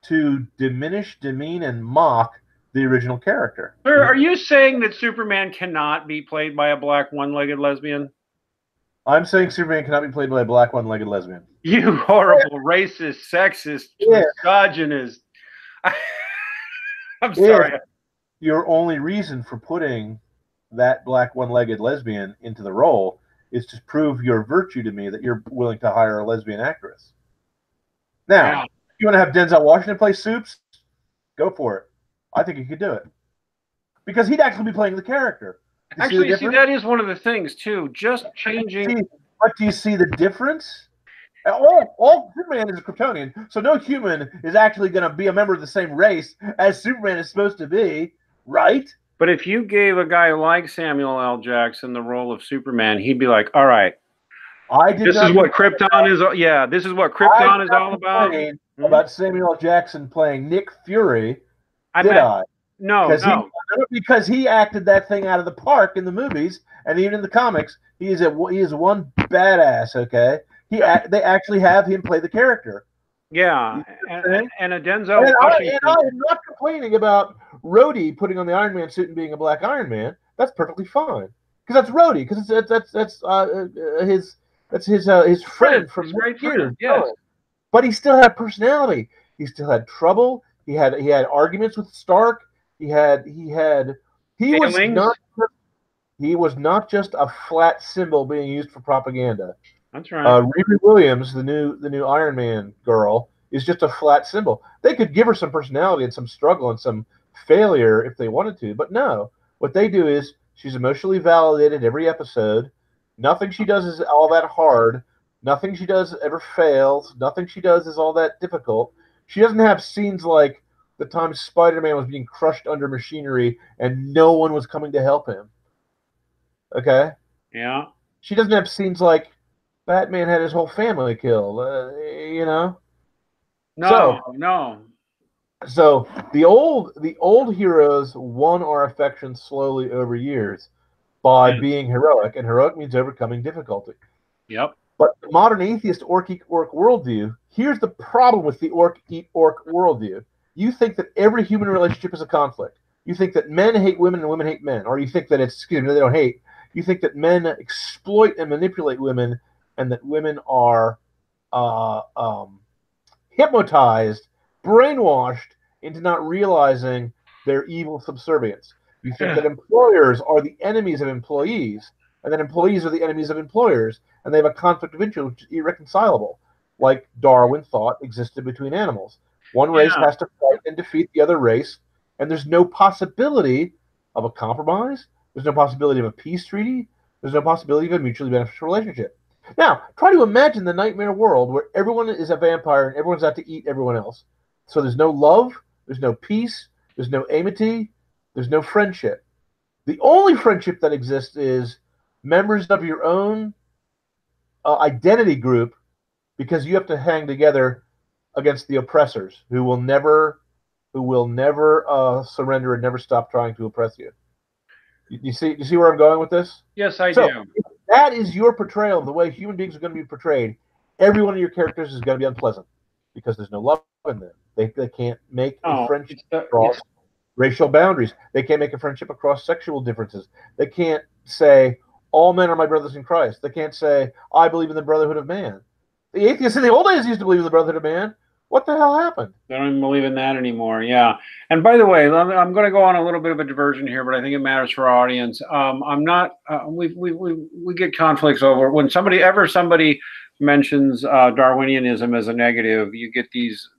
to diminish, demean, and mock the original character. Sir, are you saying that Superman cannot be played by a black one-legged lesbian? I'm saying Superman cannot be played by a black one-legged lesbian. You horrible racist, sexist, misogynist. I'm sorry. Your only reason for putting that black one-legged lesbian into the role is to prove your virtue to me that you're willing to hire a lesbian actress. Now, if you want to have Denzel Washington play Supes, go for it. I think he could do it. Because he'd actually be playing the character. Actually, see, that is one of the things, too. Just changing... But do you see the difference? All Superman is a Kryptonian, so no human is actually going to be a member of the same race as Superman is supposed to be, right? But if you gave a guy like Samuel L. Jackson the role of Superman, he'd be like, all right, this is what Krypton is. Yeah, this is what Krypton is all about. About Samuel L. Jackson playing Nick Fury, No. Because he acted that thing out of the park in the movies, and even in the comics, he is one badass. Okay, they actually have him play the character. Yeah, and a Denzel Washington. And I am not complaining about Rhodey putting on the Iron Man suit and being a black Iron Man. That's perfectly fine because that's Rhodey. Because that's his friend from years. Yes. But he still had personality. He still had trouble. He had arguments with Stark. He was not just a flat symbol being used for propaganda. That's right. Riri Williams, the new Iron Man girl, is just a flat symbol. They could give her some personality and some struggle and some failure if they wanted to, but no. What they do is she's emotionally validated every episode. Nothing she does is all that hard. Nothing she does ever fails. Nothing she does is all that difficult. She doesn't have scenes like the time Spider-Man was being crushed under machinery and no one was coming to help him. Okay? Yeah. She doesn't have scenes like Batman had his whole family killed. You know. No, So no. so the old heroes won our affection slowly over years by Yes. being heroic, and heroic means overcoming difficulty. Yep. But the modern atheist orc eat orc worldview, here's the problem with the orc eat orc worldview. You think that every human relationship is a conflict. You think that men hate women and women hate men, or you think that it's, excuse me, they don't hate. You think that men exploit and manipulate women, and that women are uh, um, hypnotized, brainwashed into not realizing their evil subservience. You think that employers are the enemies of employees, and that employees are the enemies of employers, and they have a conflict of interest which is irreconcilable, like Darwin thought existed between animals. One race Yeah. has to fight and defeat the other race, and there's no possibility of a compromise. There's no possibility of a peace treaty. There's no possibility of a mutually beneficial relationship. Now, try to imagine the nightmare world where everyone is a vampire and everyone's out to eat everyone else. So there's no love, there's no peace, there's no amity, there's no friendship. The only friendship that exists is members of your own identity group, because you have to hang together against the oppressors who will never surrender and never stop trying to oppress you. You see where I'm going with this? Yes, I So do. if that is your portrayal of the way human beings are going to be portrayed, every one of your characters is going to be unpleasant because there's no love in them. They can't make a Oh, friendship it's the, across racial boundaries. They can't make a friendship across sexual differences. They can't say, all men are my brothers in Christ. They can't say, I believe in the brotherhood of man. The atheists in the old days used to believe in the brotherhood of man. What the hell happened? They don't even believe in that anymore. Yeah. And by the way, I'm going to go on a little bit of a diversion here, but I think it matters for our audience. I'm not. We get conflicts over when somebody mentions Darwinianism as a negative. You get these,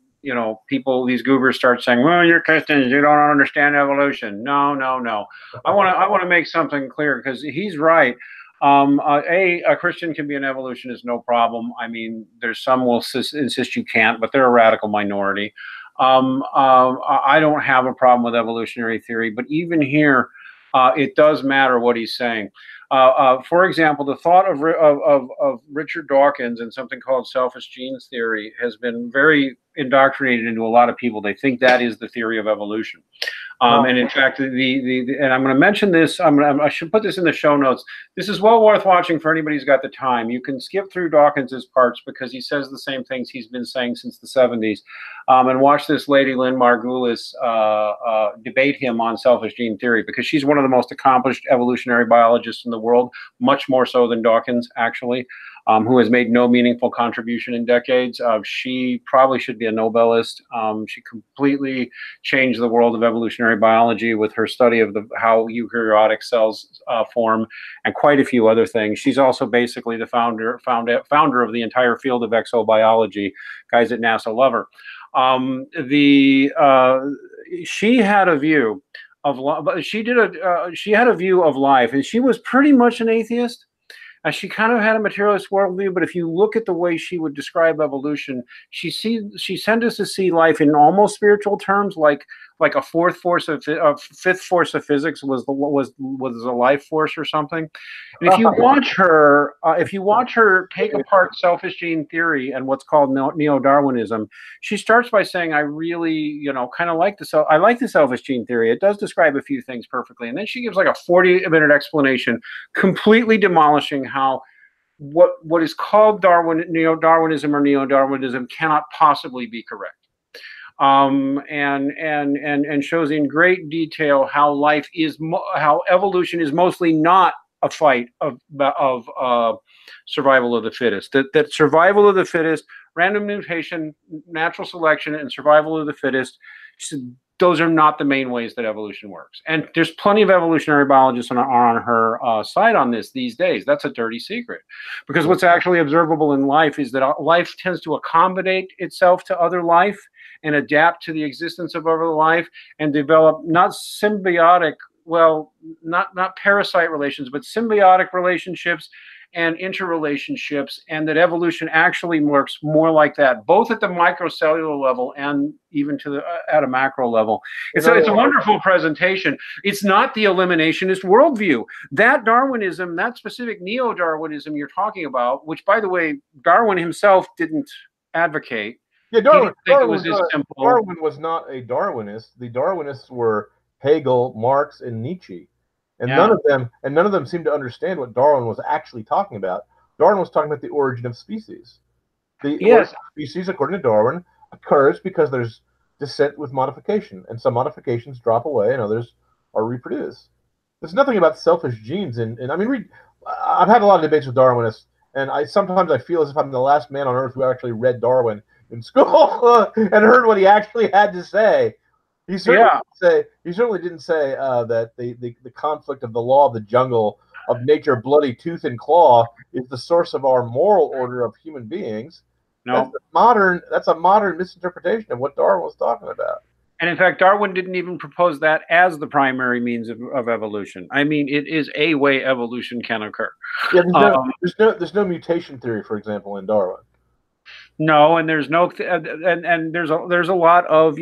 people, these goobers start saying, "Well, you're Christians. You don't understand evolution." No, no, no. I want to make something clear because he's right. A Christian can be an evolutionist, no problem. I mean, there's some will insist you can't, but they're a radical minority. I don't have a problem with evolutionary theory, but even here, it does matter what he's saying. For example, the thought of Richard Dawkins and something called selfish genes theory has been very indoctrinated into a lot of people. They think that is the theory of evolution. And in fact, and I'm going to mention this. I should put this in the show notes. This is well worth watching for anybody who's got the time. You can skip through Dawkins's parts because he says the same things he's been saying since the 70s, and watch this lady Lynn Margulis debate him on selfish gene theory because she's one of the most accomplished evolutionary biologists in the world, much more so than Dawkins actually. Who has made no meaningful contribution in decades. She probably should be a Nobelist. She completely changed the world of evolutionary biology with her study of how eukaryotic cells form and quite a few other things. She's also basically the founder of the entire field of exobiology. Guys at NASA love her. She had a view of she had a view of life, and she was pretty much an atheist. She kind of had a materialist worldview, but if you look at the way she would describe evolution, she tended us to see life in almost spiritual terms, like a fifth force of physics was a life force or something. And if you watch her take apart selfish gene theory and what's called neo-Darwinism, she starts by saying, "I really, kind of like I like the selfish gene theory. It does describe a few things perfectly." And then she gives like a 40-minute explanation, completely demolishing how what is called neo-Darwinism or neo-Darwinism cannot possibly be correct. And shows in great detail how how evolution is mostly not a fight of survival of the fittest. That survival of the fittest, random mutation, natural selection, and survival of the fittest, those are not the main ways that evolution works. And there's plenty of evolutionary biologists on her side on this these days. That's a dirty secret. Because what's actually observable in life is that life tends to accommodate itself to other life and adapt to the existence of other life and develop not symbiotic, not parasite relations, but symbiotic relationships and interrelationships, and that evolution actually works more like that, both at the microcellular level and even at a macro level. It's a wonderful presentation. It's not the eliminationist worldview. That Darwinism, that specific neo-Darwinism you're talking about, which, by the way, Darwin himself didn't advocate. Yeah, Darwin Was not a Darwinist. The Darwinists were Hegel, Marx, and Nietzsche. And none of them seemed to understand what Darwin was actually talking about. Darwin was talking about the origin of species. The origin of species, according to Darwin, occurs because there's descent with modification, and some modifications drop away and others are reproduced. There's nothing about selfish genes I've had a lot of debates with Darwinists, and sometimes I feel as if I'm the last man on earth who actually read Darwin in school and heard what he actually had to say. He certainly didn't say that the conflict of the law of the jungle, of nature, bloody tooth and claw, is the source of our moral order of human beings. No, that's a modern misinterpretation of what Darwin was talking about. And in fact, Darwin didn't even propose that as the primary means of evolution. I mean, it is a way evolution can occur. Yeah, there's no mutation theory, for example, in Darwin. No, and there's no, and there's a lot of,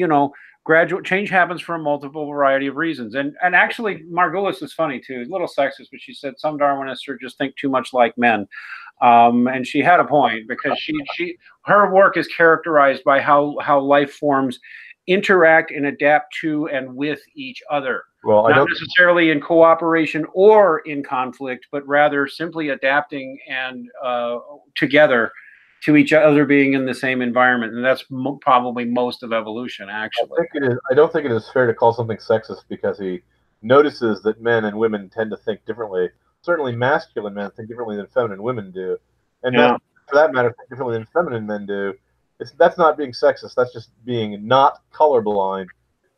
gradual change happens for a multiple variety of reasons. And actually, Margulis is funny too. A little sexist, but she said some Darwinists just think too much like men. And she had a point, because her work is characterized by how life forms interact and adapt to and with each other. Well, not necessarily in cooperation or in conflict, but rather simply adapting and together to each other, being in the same environment. And that's probably most of evolution, actually. I don't think it is fair to call something sexist because he notices that men and women tend to think differently. Certainly masculine men think differently than feminine women do. And men, for that matter, think differently than feminine men do. That's not being sexist. That's just being not colorblind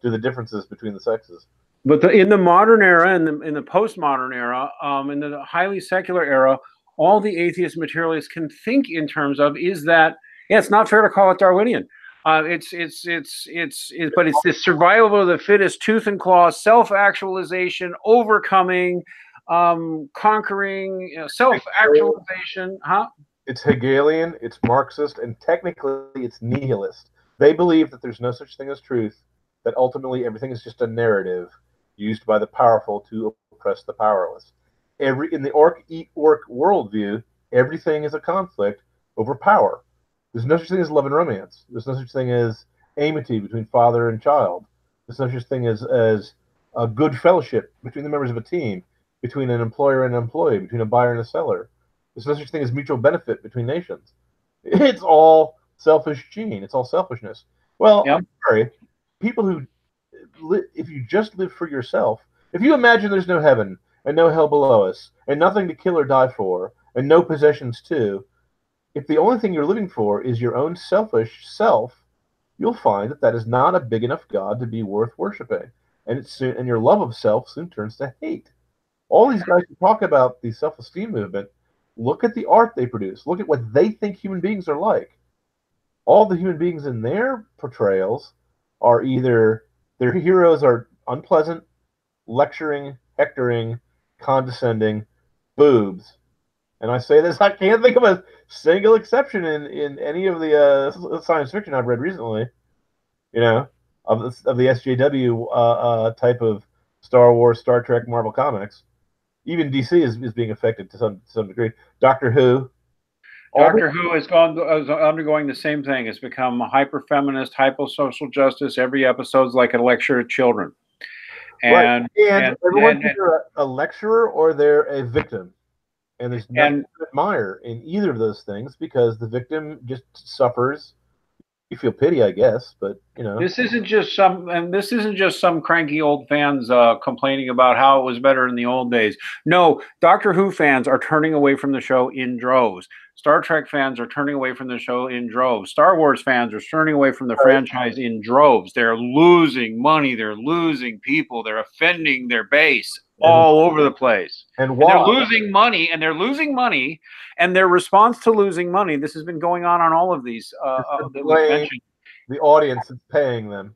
to the differences between the sexes. But in the modern era, in the postmodern era, in the highly secular era, all the atheist materialists can think in terms of is that, it's not fair to call it Darwinian. But it's this survival of the fittest, tooth and claw, self-actualization, overcoming, conquering, self-actualization. It's Hegelian, it's Marxist, and technically it's nihilist. They believe that there's no such thing as truth, that ultimately everything is just a narrative used by the powerful to oppress the powerless. In the orc worldview, everything is a conflict over power. There's no such thing as love and romance. There's no such thing as amity between father and child. There's no such thing as a good fellowship between the members of a team, between an employer and an employee, between a buyer and a seller. There's no such thing as mutual benefit between nations. It's all selfish gene. It's all selfishness. Well, I'm sorry. People who, if you just live for yourself, if you imagine there's no heaven, and no hell below us, and nothing to kill or die for, and no possessions too, if the only thing you're living for is your own selfish self, you'll find that that is not a big enough God to be worth worshiping. And your love of self soon turns to hate. All these guys who talk about the self-esteem movement, look at the art they produce. Look at what they think human beings are like. All the human beings in their portrayals are either, their heroes are unpleasant, lecturing, hectoring, condescending, boobs. And I say this, I can't think of a single exception in any of the science fiction I've read recently, of the SJW type of Star Wars, Star Trek, Marvel comics. Even DC is being affected to some degree. Doctor Who. Doctor Who is undergoing the same thing. It's become hyper-feminist, hyper-social justice. Every episode's like a lecture to children. And everyone's either a lecturer or they're a victim. And there's nothing to admire in either of those things because the victim just suffers. You feel pity, I guess, but this isn't just some cranky old fans complaining about how it was better in the old days. No, Doctor Who fans are turning away from the show in droves. Star Trek fans are turning away from the show in droves. Star Wars fans are turning away from the franchise in droves. They're losing money. They're losing people. They're offending their base all over the place. And why? They're losing money, and their response to losing money, this has been going on all of these that we've mentioned. The audience is paying them.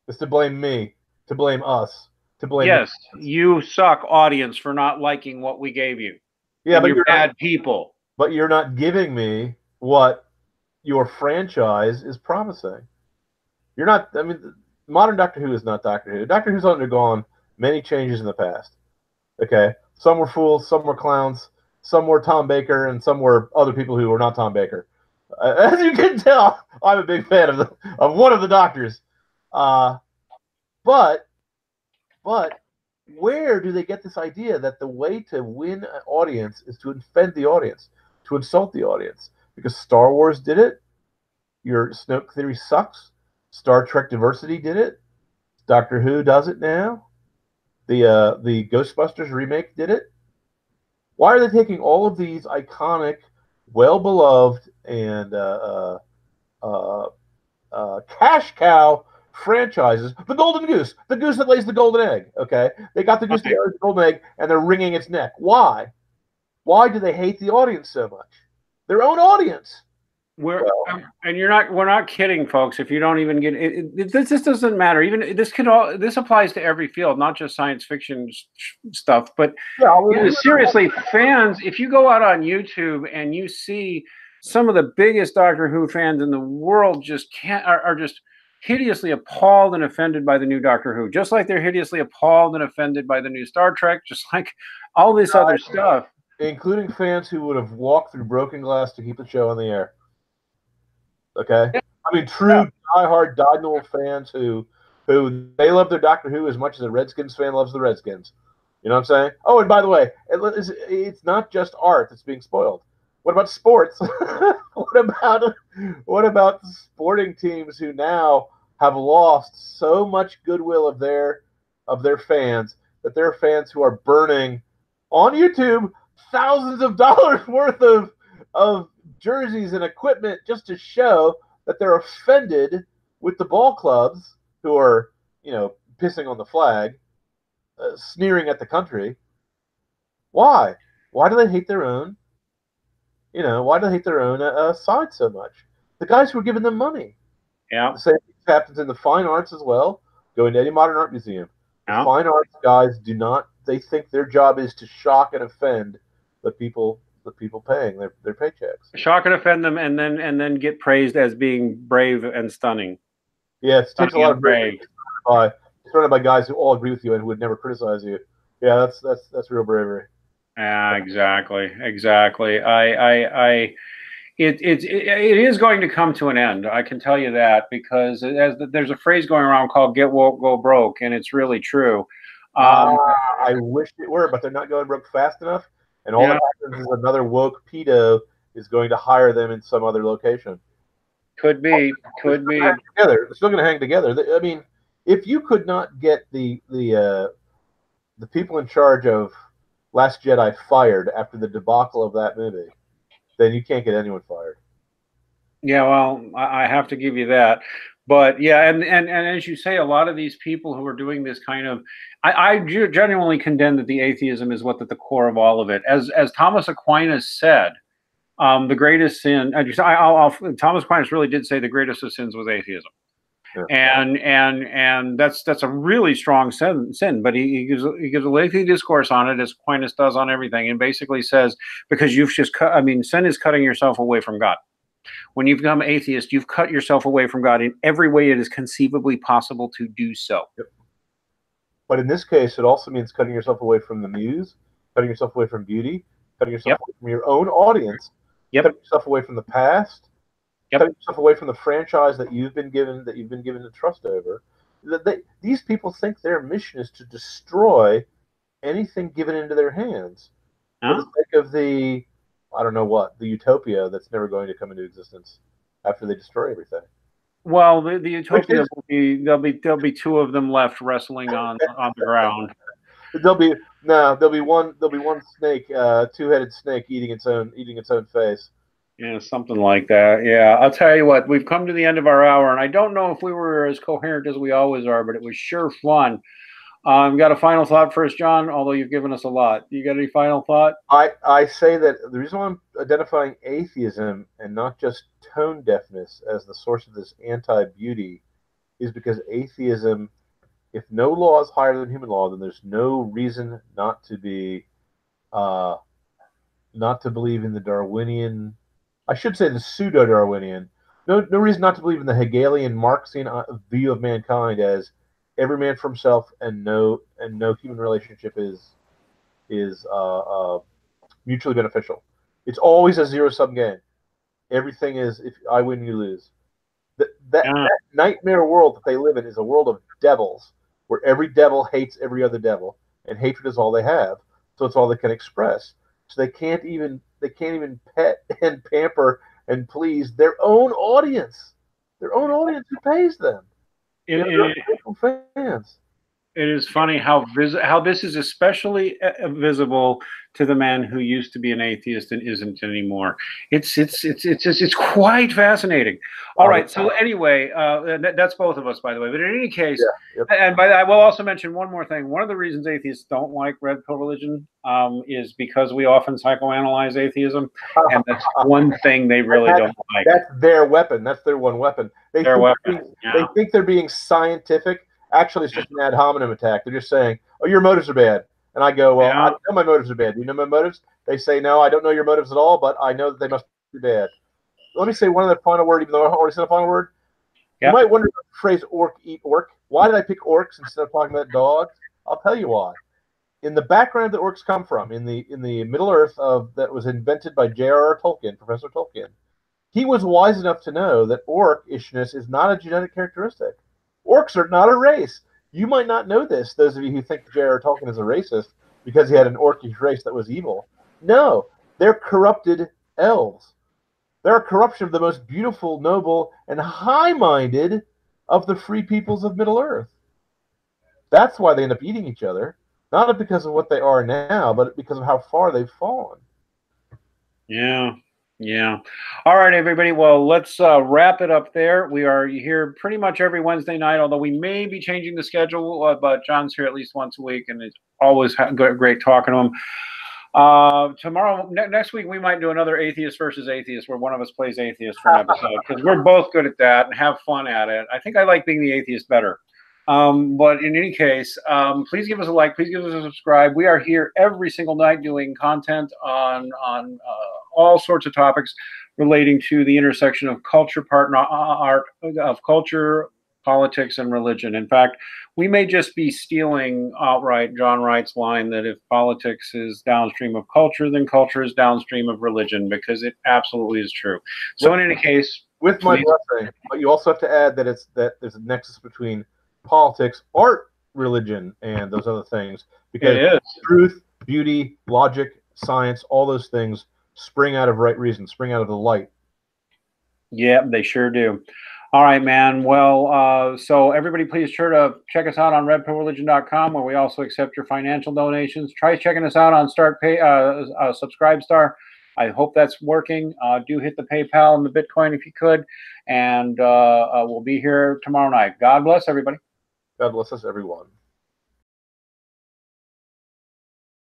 It's to blame me, to blame us, to blame you suck, audience, for not liking what we gave you. Yeah, and but you're bad people. But you're not giving me what your franchise is promising. You're not. I mean, modern Doctor Who is not Doctor Who. Doctor Who's undergone many changes in the past. Okay, some were fools, some were clowns, some were Tom Baker, and some were other people who were not Tom Baker. As you can tell, I'm a big fan of one of the Doctors. Uh, but where do they get this idea that the way to win an audience is to offend the audience, to insult the audience? Because Star Wars did it. Your Snoke theory sucks. Star Trek Diversity did it. Doctor Who does it now. The Ghostbusters remake did it. Why are they taking all of these iconic, well-beloved, and cash cow franchises? The Golden Goose, the goose that lays the golden egg. Okay, they got the goose that lays the golden egg, and they're wringing its neck. Why? Why do they hate the audience so much? Their own audience. We're and we're not kidding, folks. If you don't even get it, this doesn't matter. Even this applies to every field, not just science fiction stuff. But seriously, fans, if you go out on YouTube and you see some of the biggest Doctor Who fans in the world, are just hideously appalled and offended by the new Doctor Who, just like they're hideously appalled and offended by the new Star Trek, just like all this other stuff, including fans who would have walked through broken glass to keep the show on the air. Okay, I mean, true diehard, dyed-in-the-wool fans who they love their Doctor Who as much as a Redskins fan loves the Redskins. You know what I'm saying? Oh, and by the way, it's not just art that's being spoiled. What about sports? what about sporting teams who now have lost so much goodwill of their fans that there are fans who are burning on YouTube thousands of dollars worth of jerseys and equipment just to show that they're offended with the ball clubs who are, pissing on the flag, sneering at the country. Why? Why do they hate their own? Why do they hate their own side so much? The guys who are giving them money. Yeah. The same thing happens in the fine arts as well. Go into any modern art museum. The fine arts guys do not. They think their job is to shock and offend the people paying their paychecks. Shock and offend them, and then get praised as being brave and stunning. Yes, it takes a lot of bravery. Surrounded by guys who all agree with you and who would never criticize you. Yeah, that's real bravery. Yeah, exactly. It is going to come to an end. I can tell you that, because there's a phrase going around called "get woke, go broke," and it's really true. I wish it were, but they're not going broke fast enough. And all that happens is another woke pedo is going to hire them in some other location. Could be. They're still going to hang together. I mean, if you could not get the people in charge of Last Jedi fired after the debacle of that movie, then you can't get anyone fired. Yeah, well, I have to give you that. But yeah, and as you say, a lot of these people who are doing this kind of, I genuinely contend that the atheism is what's at the core of all of it. As Thomas Aquinas said, the greatest sin. Thomas Aquinas really did say the greatest of sins was atheism. Yeah. And that's a really strong sin, but he gives a lengthy discourse on it, as Aquinas does on everything, and basically says, because you've just sin is cutting yourself away from God. When you become atheist, you've cut yourself away from God in every way it is conceivably possible to do so. Yep. But in this case, it also means cutting yourself away from the muse, cutting yourself away from beauty, cutting yourself away from your own audience, cutting yourself away from the past, cutting yourself away from the franchise that you've been given the trust over. These people think their mission is to destroy anything given into their hands for the sake of the utopia that's never going to come into existence after they destroy everything. Well, the utopia there'll be two of them left wrestling on the ground. There'll be one snake, two-headed snake eating its own face. Yeah, something like that. Yeah, I'll tell you what, we've come to the end of our hour, and I don't know if we were as coherent as we always are, but it was sure fun. Got a final thought for us, John? Although you've given us a lot. You got any final thought? I say that the reason why I'm identifying atheism and not just tone deafness as the source of this anti-beauty is because atheism, if no law is higher than human law, then there's no reason not to be not to believe in the Darwinian, I should say the pseudo-Darwinian. No reason not to believe in the Hegelian Marxian view of mankind as every man for himself and no human relationship is mutually beneficial. It's always a zero-sum game. Everything is if I win, you lose. That nightmare world that they live in is a world of devils, where every devil hates every other devil, and hatred is all they have. So it's all they can express. So they can't even pet and pamper and please their own audience who pays them. Fans. It is funny how this is especially visible to the man who used to be an atheist and isn't anymore. It's quite fascinating. All right. So anyway, that's both of us, by the way. But in any case, and I will also mention one more thing. One of the reasons atheists don't like red pill religion is because we often psychoanalyze atheism, and that's one thing they really don't like. That's their weapon. That's their one weapon. They think they're being scientific. Actually, it's just an ad hominem attack. They're just saying, "Oh, your motives are bad," and I go, "Well, I know my motives are bad. Do you know my motives?" They say, "No, I don't know your motives at all, but I know that they must be bad." Let me say one other final word, even though I already said a final word. You might wonder about the phrase "orc eat orc." Why did I pick orcs instead of talking about dogs? I'll tell you why. In the background that orcs come from, in the Middle Earth that was invented by J.R.R. Tolkien, Professor Tolkien, he was wise enough to know that orcishness is not a genetic characteristic. Orcs are not a race. You might not know this, those of you who think J.R.R. Tolkien is a racist because he had an orcish race that was evil. No, they're corrupted elves. They're a corruption of the most beautiful, noble, and high-minded of the free peoples of Middle-earth. That's why they end up eating each other, not because of what they are now, but because of how far they've fallen. Yeah. Yeah. All right, everybody. Well, let's wrap it up there. We are here pretty much every Wednesday night, although we may be changing the schedule, but John's here at least once a week, and it's always great talking to him. Next week, we might do another atheist versus atheist, where one of us plays atheist for an episode, because we're both good at that and have fun at it. I think I like being the atheist better. But in any case, please give us a like, please give us a subscribe. We are here every single night doing content on all sorts of topics relating to the intersection of culture, culture, politics, and religion. In fact, we may just be stealing outright John Wright's line that if politics is downstream of culture, then culture is downstream of religion, because it absolutely is true. So in any case, with my blessing, but you also have to add that there's a nexus between politics, art, religion, and those other things, because truth, beauty, logic, science, all those things spring out of right reason, spring out of the light. Yeah, they sure do. All right, man. Well, so everybody, please sure to check us out on redpillreligion.com, where we also accept your financial donations. Try checking us out on Subscribestar. I hope that's working. Do hit the PayPal and the Bitcoin if you could, and we'll be here tomorrow night. God bless everybody. God bless us, everyone.